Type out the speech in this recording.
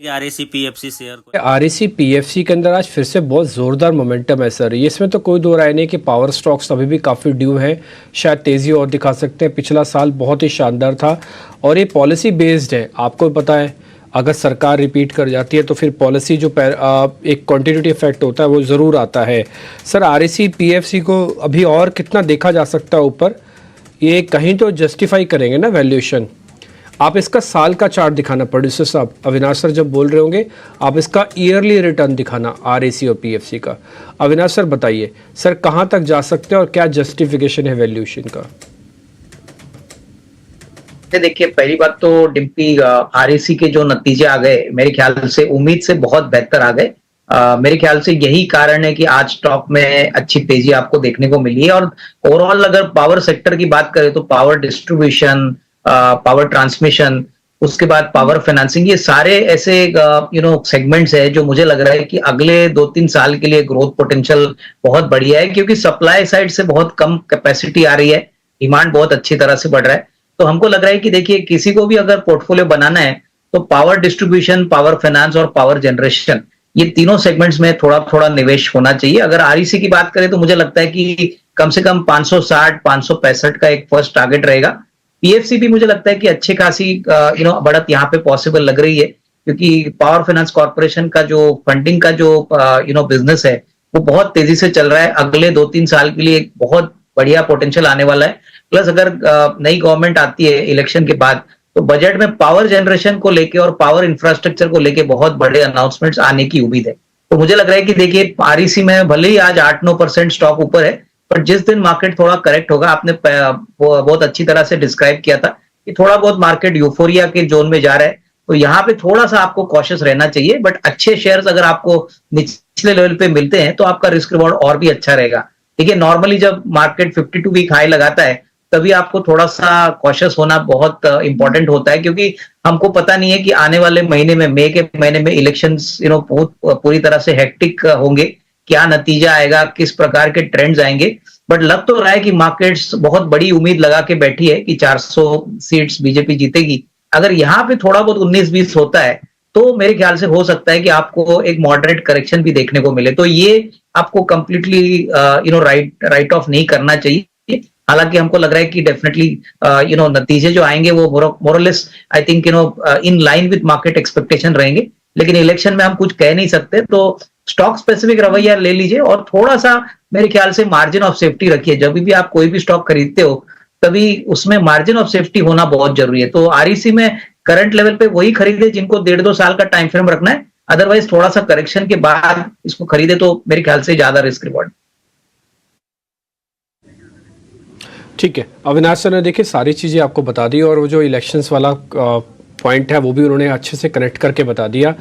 RAC PFC share को RAC PFC के अंदर आज फिर से बहुत ज़ोरदार मोमेंटम है सर। ये इसमें तो कोई दो राय नहीं कि पावर स्टॉक्स अभी भी काफ़ी ड्यू हैं, शायद तेज़ी और दिखा सकते हैं। पिछला साल बहुत ही शानदार था और ये पॉलिसी बेस्ड है, आपको पता है। अगर सरकार रिपीट कर जाती है तो फिर पॉलिसी जो एक कॉन्टिन्यूटी इफेक्ट होता है वो ज़रूर आता है। सर आरएसी पीएफसी को अभी और कितना देखा जा सकता है ऊपर? ये कहीं तो जस्टिफाई करेंगे ना वैल्यूएशन। आप इसका साल का चार्ट दिखाना, प्रोड्यूसर साहब, अविनाश सर जब बोल रहे होंगे आप इसका ईयरली रिटर्न दिखाना आरएसी और पीएफसी का। अविनाश सर बताइए सर कहाँ तक जा सकते हैं और क्या जस्टिफिकेशन है वैल्यूएशन का? देखिए, पहली बात तो डिम्पी, आरएसी के जो नतीजे आ गए मेरे ख्याल से उम्मीद से बहुत बेहतर आ गए। मेरे ख्याल से यही कारण है कि आज स्टॉक में अच्छी तेजी आपको देखने को मिली है। और ओवरऑल अगर पावर सेक्टर की बात करें तो पावर डिस्ट्रीब्यूशन, पावर ट्रांसमिशन, उसके बाद पावर फाइनेंसिंग, ये सारे ऐसे सेगमेंट्स है जो मुझे लग रहा है कि अगले 2-3 साल के लिए ग्रोथ पोटेंशियल बहुत बढ़िया है, क्योंकि सप्लाई साइड से बहुत कम कैपेसिटी आ रही है, डिमांड बहुत अच्छी तरह से बढ़ रहा है। तो हमको लग रहा है कि देखिए, किसी को भी अगर पोर्टफोलियो बनाना है तो पावर डिस्ट्रीब्यूशन, पावर फाइनेंस और पावर जनरेशन, ये तीनों सेगमेंट्स में थोड़ा थोड़ा निवेश होना चाहिए। अगर आरईसी की बात करें तो मुझे लगता है कि कम से कम 560-565 का एक फर्स्ट टारगेट रहेगा। पीएफसी भी मुझे लगता है कि अच्छी खासी बढ़त यहाँ पे पॉसिबल लग रही है, क्योंकि पावर फाइनेंस कॉर्पोरेशन का जो फंडिंग का जो बिजनेस है वो बहुत तेजी से चल रहा है। अगले 2-3 साल के लिए एक बहुत बढ़िया पोटेंशियल आने वाला है। प्लस अगर नई गवर्नमेंट आती है इलेक्शन के बाद तो बजट में पावर जनरेशन को लेके और पावर इंफ्रास्ट्रक्चर को लेके बहुत बड़े अनाउंसमेंट्स आने की उम्मीद है। तो मुझे लग रहा है कि देखिए, आरईसी में भले ही आज 8-9% स्टॉक ऊपर है, पर जिस दिन मार्केट थोड़ा करेक्ट होगा, आपने बहुत अच्छी तरह से डिस्क्राइब किया था कि थोड़ा बहुत मार्केट यूफोरिया के जोन में जा रहा है, तो यहाँ पे थोड़ा सा आपको कॉशियस रहना चाहिए। बट अच्छे शेयर्स अगर आपको निचले लेवल पे मिलते हैं तो आपका रिस्क रिवॉर्ड और भी अच्छा रहेगा। देखिए, नॉर्मली जब मार्केट 52 वीक हाई लगाता है तभी आपको थोड़ा सा कॉशियस होना बहुत इंपॉर्टेंट होता है, क्योंकि हमको पता नहीं है कि आने वाले महीने में, मई के महीने में इलेक्शंस बहुत पूरी तरह से हेक्टिक होंगे, क्या नतीजा आएगा, किस प्रकार के ट्रेंड्स आएंगे। बट लग तो रहा है कि मार्केट्स बहुत बड़ी उम्मीद लगा के बैठी है कि 400 सीट्स बीजेपी जीतेगी। अगर यहाँ पे थोड़ा बहुत 19-20 होता है तो मेरे ख्याल से हो सकता है कि आपको एक मॉडरेट करेक्शन भी देखने को मिले। तो ये आपको कंप्लीटली राइट ऑफ नहीं करना चाहिए। हालांकि हमको लग रहा है कि डेफिनेटली नतीजे जो आएंगे वो more or less I think in line with market expectation रहेंगे। लेकिन इलेक्शन में हम कुछ कह नहीं सकते, तो स्टॉक स्पेसिफिक रवैया ले लीजिए और थोड़ा सा मेरे ख्याल से मार्जिन ऑफ सेफ्टी रखिए। जब भी आप कोई भी स्टॉक खरीदते हो तभी उसमें मार्जिन ऑफ सेफ्टी होना बहुत जरूरी है। तो आरईसी में करंट लेवल पे वही खरीदे जिनको 1.5-2 साल का टाइम फ्रेम रखना है। अदरवाइज थोड़ा सा करेक्शन के बाद इसको खरीदे तो मेरे ख्याल से ज्यादा रिस्क रिवॉर्ड। ठीक है, अविनाश सर ने देखिए सारी चीज़ें आपको बता दी और वो जो इलेक्शंस वाला पॉइंट है वो भी उन्होंने अच्छे से कनेक्ट करके बता दिया।